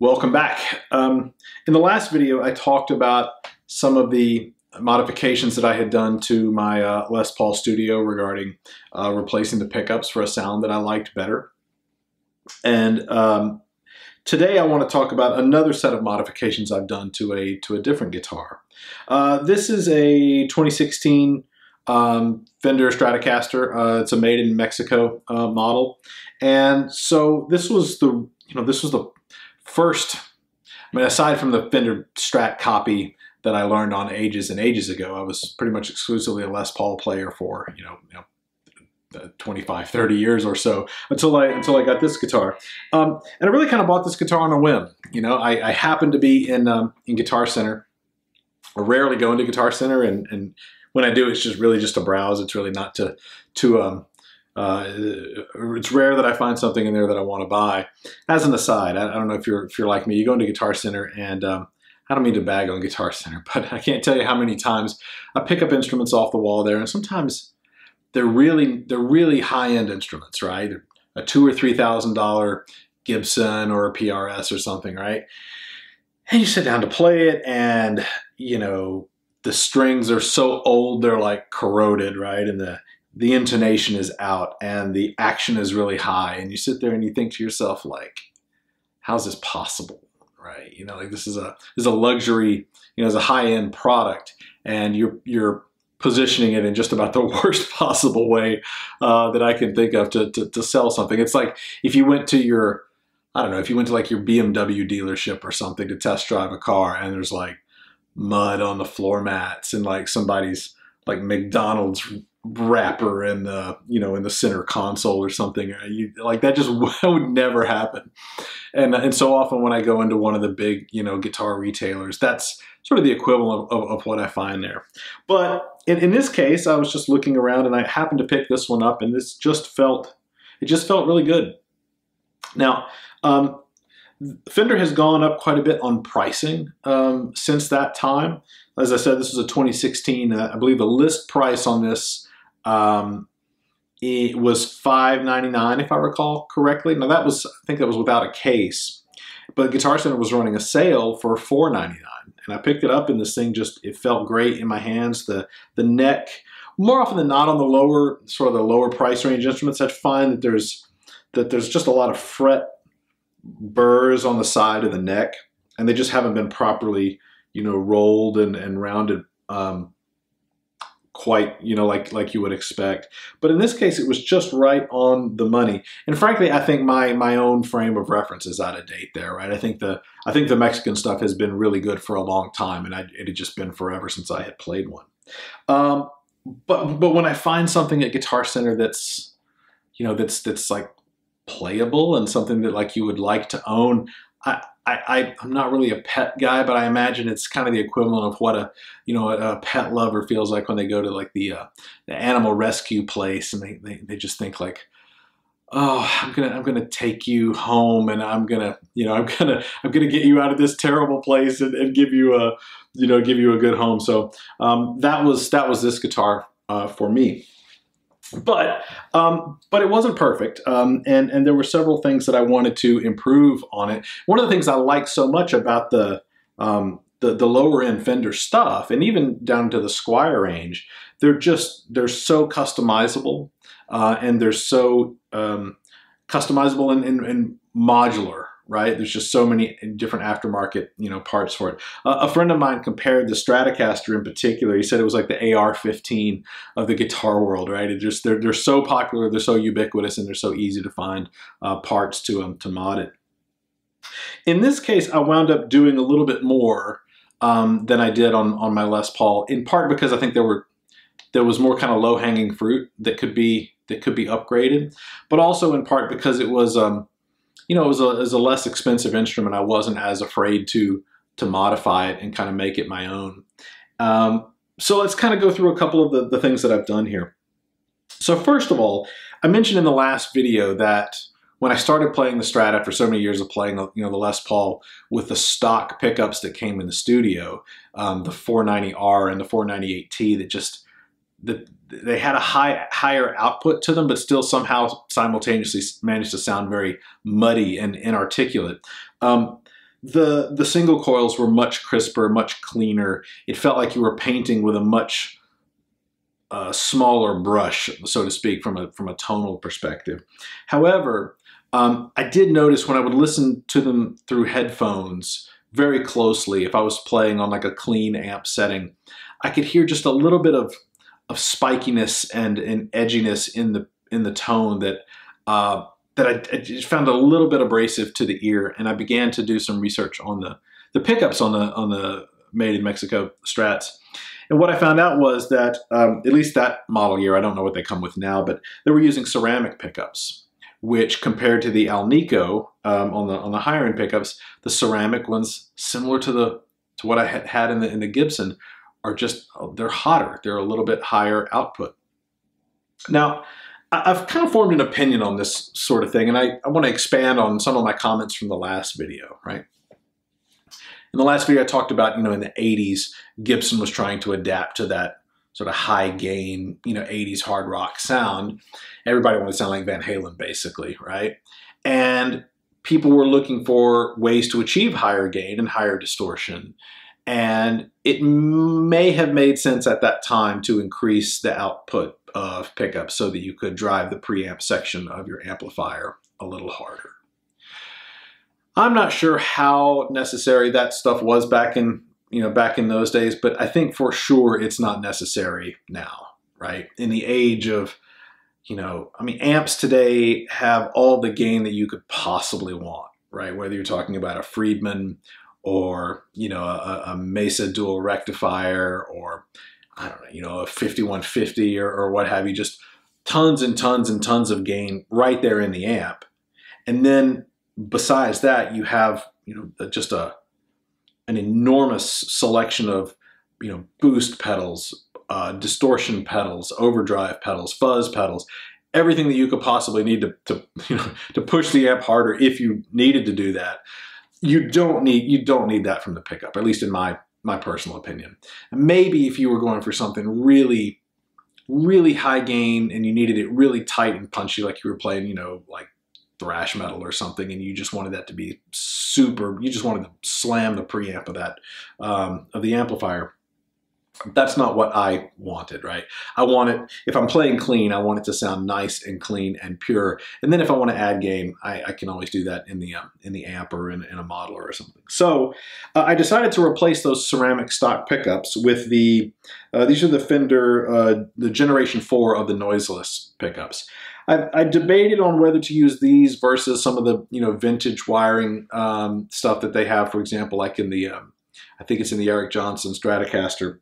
Welcome back. In the last video, I talked about some of the modifications that I had done to my Les Paul Studio regarding replacing the pickups for a sound that I liked better. And today I want to talk about another set of modifications I've done to a different guitar. This is a 2016 Fender Stratocaster. It's a made in Mexico model, and so this was the first, aside from the Fender Strat copy that I learned on ages and ages ago, I was pretty much exclusively a Les Paul player for 25, 30 years or so until I got this guitar. And I really kind of bought this guitar on a whim. I happened to be in Guitar Center. I rarely go into Guitar Center, and when I do, it's really just to browse. It's really not to it's rare that I find something in there that I want to buy. As an aside, I don't know if you're like me. You go into Guitar Center, and I don't mean to bag on Guitar Center, but I can't tell you how many times I pick up instruments off the wall there, and sometimes they're really high-end instruments, right? They're a $2,000 or $3,000 Gibson or a PRS or something, right? And you sit down to play it, and the strings are so old they're like corroded, right? And the intonation is out and the action is really high, and you sit there and you think to yourself, like, how's this possible, right? Like this is a luxury, it's a high-end product, and you're positioning it in just about the worst possible way that I can think of to sell something. It's like if you went to your, if you went to like your BMW dealership or something to test drive a car, and there's like mud on the floor mats and like somebody's like McDonald's wrapper in the in the center console or something. Like that would never happen. And so often when I go into one of the big guitar retailers, that's sort of the equivalent of what I find there. But in this case, I was just looking around and I happened to pick this one up, and it just felt really good. Now, Fender has gone up quite a bit on pricing since that time. As I said, this was a 2016. I believe the list price on this it was $5.99 if I recall correctly. Now I think that was without a case, but Guitar Center was running a sale for $4.99, and I picked it up, and this thing it felt great in my hands. The neck, more often than not on the lower price range instruments, I find that there's just a lot of fret burrs on the side of the neck, and they just haven't been properly rolled and rounded quite like you would expect. But in this case, it was just right on the money. And frankly, I think my own frame of reference is out of date there, right? I think the Mexican stuff has been really good for a long time, and it had just been forever since I had played one. But when I find something at Guitar Center that's that's like playable and something that like you would like to own, I'm not really a pet guy, but I imagine it's kind of the equivalent of what a pet lover feels like when they go to like the animal rescue place, and they just think like, oh, I'm gonna take you home, and I'm gonna get you out of this terrible place and give you a good home. So that was this guitar for me. But it wasn't perfect, and there were several things that I wanted to improve on it. One of the things I like so much about the lower end Fender stuff, and even down to the Squier range, they're so customizable, and they're so customizable and modular. Right? There's just so many different aftermarket, parts for it. A friend of mine compared the Stratocaster in particular. He said it was like the AR-15 of the guitar world, right? They're so popular, they're so ubiquitous, and they're so easy to find parts to mod it. In this case, I wound up doing a little bit more than I did on my Les Paul, in part because I think there was more kind of low-hanging fruit that could be upgraded, but also in part because it was it was a less expensive instrument. I wasn't as afraid to modify it and kind of make it my own. So let's kind of go through a couple of the things that I've done here. So first of all, I mentioned in the last video that when I started playing the Strat after so many years of playing the Les Paul with the stock pickups that came in the studio, the 490R and the 498T, they had a higher output to them, but still somehow simultaneously managed to sound very muddy and inarticulate. the single coils were much crisper, much cleaner. It felt like you were painting with a much smaller brush, so to speak, from a tonal perspective. However, I did notice when I would listen to them through headphones very closely, if I was playing on like a clean amp setting, I could hear just a little bit of spikiness and edginess in the tone that I just found a little bit abrasive to the ear. And I began to do some research on the pickups on the made in Mexico Strats. And what I found out was that, at least that model year, I don't know what they come with now, but they were using ceramic pickups, which compared to the Alnico on the higher end pickups, the ceramic ones, similar to what I had in the Gibson, are just, they're hotter. They're a little bit higher output. Now, I've kind of formed an opinion on this sort of thing, and I want to expand on some of my comments from the last video, right? In the last video, I talked about, in the 80s, Gibson was trying to adapt to that sort of high gain, 80s hard rock sound. Everybody wanted to sound like Van Halen, basically, right? And people were looking for ways to achieve higher gain and higher distortion. And it may have made sense at that time to increase the output of pickups so that you could drive the preamp section of your amplifier a little harder. I'm not sure how necessary that stuff was back in those days, but I think for sure it's not necessary now, right? In the age of, amps today have all the gain that you could possibly want, right? Whether you're talking about a Friedman or, a Mesa dual rectifier, or I don't know, a 5150 or what have you, just tons and tons and tons of gain right there in the amp. And then besides that, you have, just an enormous selection of, boost pedals, distortion pedals, overdrive pedals, fuzz pedals, everything that you could possibly need to push the amp harder if you needed to do that. You don't need that from the pickup, at least in my personal opinion. And maybe if you were going for something really, really high gain and you needed it really tight and punchy, like you were playing, like thrash metal or something, and you just wanted that to be super, you just wanted to slam the preamp of that, of the amplifier. That's not what I wanted, right? I want it, if I'm playing clean, I want it to sound nice and clean and pure. And then if I want to add gain, I can always do that in the amp or in a modeler or something. So I decided to replace those ceramic stock pickups with these are the Fender, the Generation 4 of the noiseless pickups. I debated on whether to use these versus some of the vintage wiring stuff that they have, for example, like in the I think it's in the Eric Johnson Stratocaster.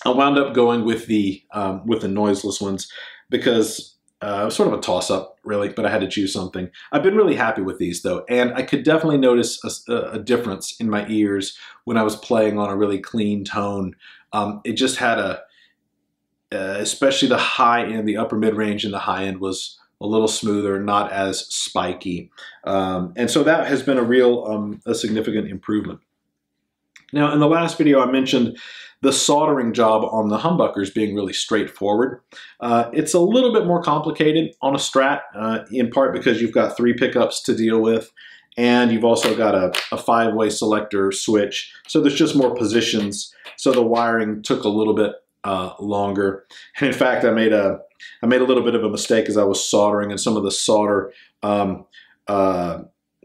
I wound up going with the noiseless ones because it was sort of a toss-up, really, but I had to choose something. I've been really happy with these, though, and I could definitely notice a difference in my ears when I was playing on a really clean tone. It just had especially the high end, the upper mid-range and the high end was a little smoother, not as spiky. And so that has been a real, a significant improvement. Now, in the last video, I mentioned the soldering job on the humbuckers being really straightforward. It's a little bit more complicated on a Strat, in part because you've got 3 pickups to deal with, and you've also got a 5-way selector switch. So there's just more positions. So the wiring took a little bit longer. And in fact, I made a little bit of a mistake as I was soldering, and some of the solder,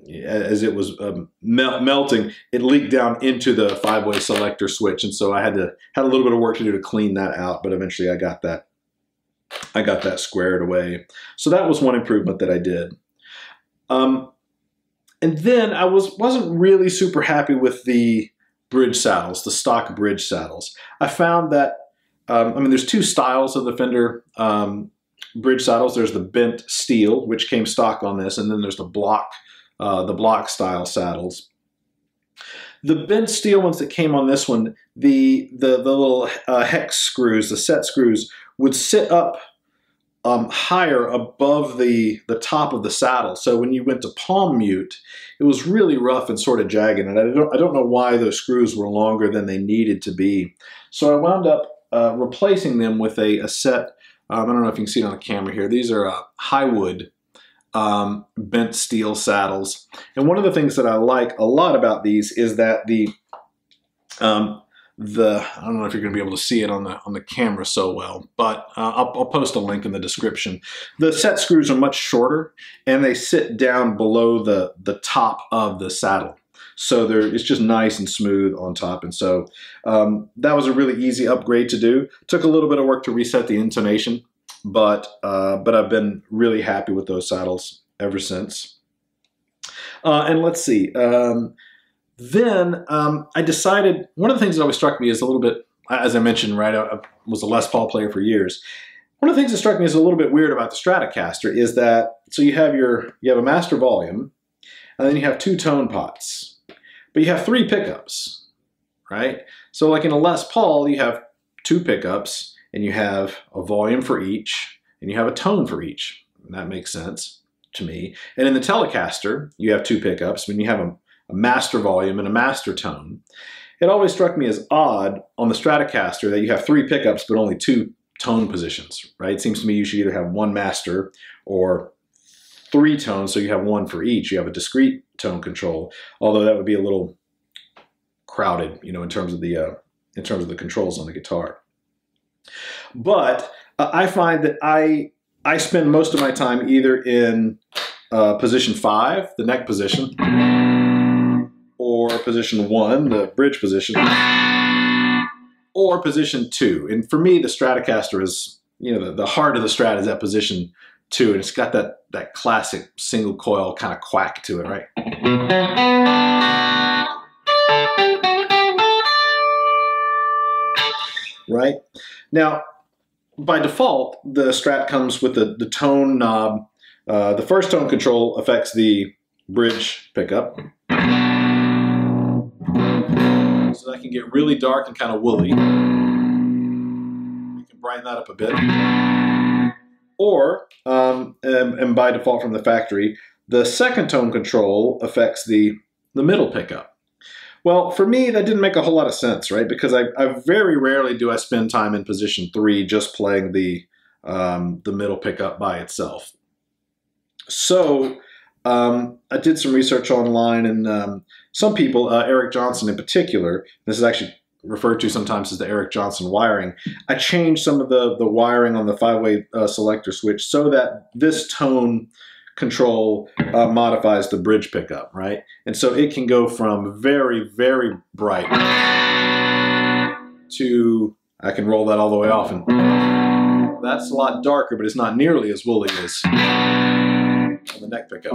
as it was melting, it leaked down into the 5-way selector switch, and so I had a little bit of work to do to clean that out. But eventually, I got that squared away. So that was one improvement that I did. And then I wasn't really super happy with the bridge saddles, the stock bridge saddles. I found that there's 2 styles of the Fender bridge saddles. There's the bent steel, which came stock on this, and then there's the block style saddles. The bent steel ones that came on this one, the little hex screws, the set screws, would sit up higher above the top of the saddle. So when you went to palm mute, it was really rough and sort of jagged. And I don't know why those screws were longer than they needed to be. So I wound up replacing them with a set. I don't know if you can see it on the camera here. These are Highwood bent steel saddles. And one of the things that I like a lot about these is that I don't know if you're going to be able to see it on the camera so well, but I'll post a link in the description. The set screws are much shorter, and they sit down below the top of the saddle. So it's just nice and smooth on top. And so that was a really easy upgrade to do. Took a little bit of work to reset the intonation, but I've been really happy with those saddles ever since. And let's see. Then I decided, one of the things that always struck me is a little bit, as I mentioned, right, I was a Les Paul player for years. One of the things that struck me as a little bit weird about the Stratocaster is that, so you have a master volume, and then you have 2 tone pots, but you have 3 pickups, right? So like in a Les Paul, you have 2 pickups, and you have a volume for each, and you have a tone for each. And that makes sense to me. And in the Telecaster, you have 2 pickups, and you have a master volume and a master tone. It always struck me as odd on the Stratocaster that you have 3 pickups but only 2 tone positions, right? It seems to me you should either have 1 master or 3 tones, so you have 1 for each. You have a discrete tone control, although that would be a little crowded, you know, in terms of the controls on the guitar. But I find that I spend most of my time either in position 5, the neck position, or position 1, the bridge position, or position 2. And for me, the Stratocaster is, you know, the heart of the Strat is at position 2, and it's got that classic single coil kind of quack to it, right? Right? Now, by default, the Strat comes with the tone knob. The first tone control affects the bridge pickup. So that can get really dark and kind of woolly. You can brighten that up a bit. Or, and by default from the factory, the second tone control affects the middle pickup. Well, for me, that didn't make a whole lot of sense, right? Because I very rarely do I spend time in position 3 just playing the middle pickup by itself. So I did some research online, and some people, Eric Johnson in particular, this is actually referred to sometimes as the Eric Johnson wiring, I changed some of the wiring on the 5-way selector switch so that this tone control modifies the bridge pickup, right? And so it can go from very, very bright to, I can roll that all the way off, and that's a lot darker, but it's not nearly as woolly as on the neck pickup.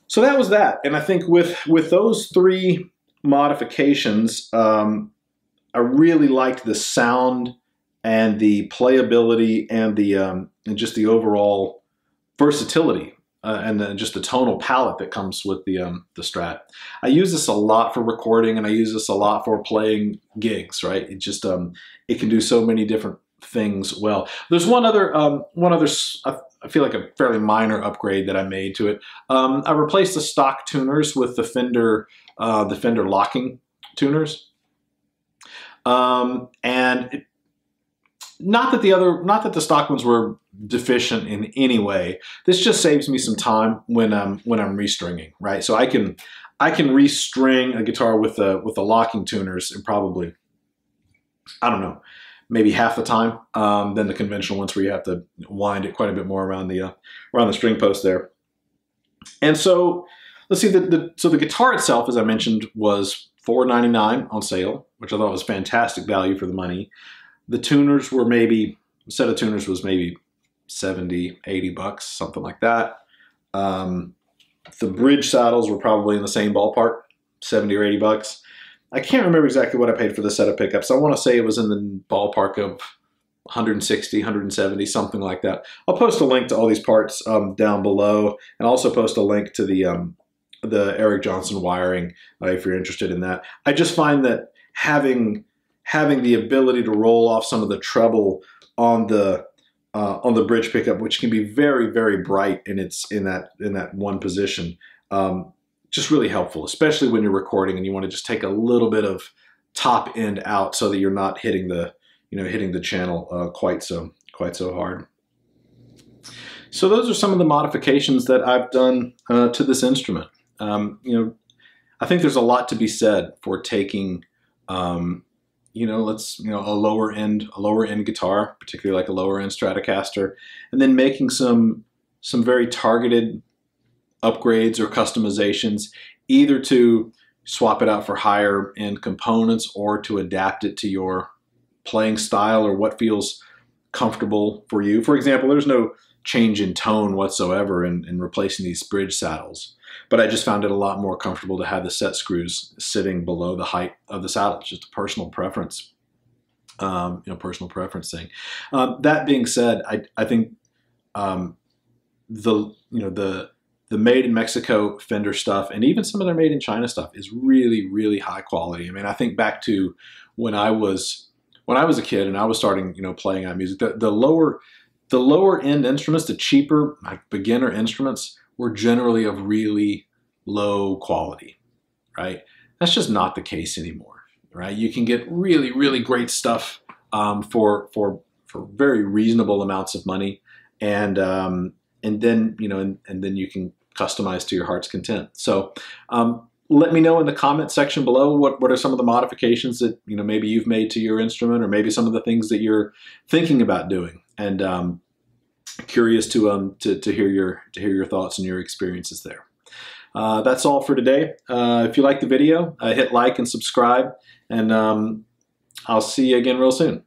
So that was that. And I think with those 3 modifications, I really liked the sound and the playability and and just the overall versatility and then just the tonal palette that comes with the Strat. I use this a lot for recording, and I use this a lot for playing gigs, right? It just it can do so many different things well. There's one other I feel like a fairly minor upgrade that I made to it. I replaced the stock tuners with the Fender locking tuners, and not that the stock ones were deficient in any way. This just saves me some time when I'm restringing, right? So I can restring a guitar with the locking tuners in probably, I don't know, maybe half the time than the conventional ones where you have to wind it quite a bit more around the string post there. And so let's see, so the guitar itself, as I mentioned, was $4.99 on sale, which I thought was fantastic value for the money. The tuners were maybe, a set of tuners was maybe 70, 80 bucks, something like that. The bridge saddles were probably in the same ballpark, 70 or 80 bucks. I can't remember exactly what I paid for the set of pickups. I want to say it was in the ballpark of 160, 170, something like that. I'll post a link to all these parts down below, and also post a link to the Eric Johnson wiring if you're interested in that. I just find that having the ability to roll off some of the treble on the bridge pickup, which can be very, very bright in that one position, just really helpful, especially when you're recording and you want to just take a little bit of top end out so that you're not hitting the channel quite so hard. So those are some of the modifications that I've done to this instrument. I think there's a lot to be said for taking, a lower end guitar, particularly like a lower end Stratocaster, and then making some very targeted upgrades or customizations, either to swap it out for higher end components or to adapt it to your playing style or what feels comfortable for you. For example, there's no change in tone whatsoever in replacing these bridge saddles, but I just found it a lot more comfortable to have the set screws sitting below the height of the saddle. It's just a personal preference, personal preference thing. That being said, I think the made in Mexico Fender stuff and even some of their made in China stuff is really, really high quality. I mean, I think back to when I was a kid and I was starting, playing on music. The lower end instruments, the cheaper, like beginner instruments, were generally of really low quality, right? That's just not the case anymore, right? You can get really, really great stuff for very reasonable amounts of money, and then you can customize to your heart's content. So let me know in the comment section below what are some of the modifications that maybe you've made to your instrument, or maybe some of the things that you're thinking about doing. And curious to hear your thoughts and your experiences there. That's all for today. If you like the video, hit like and subscribe, and I'll see you again real soon.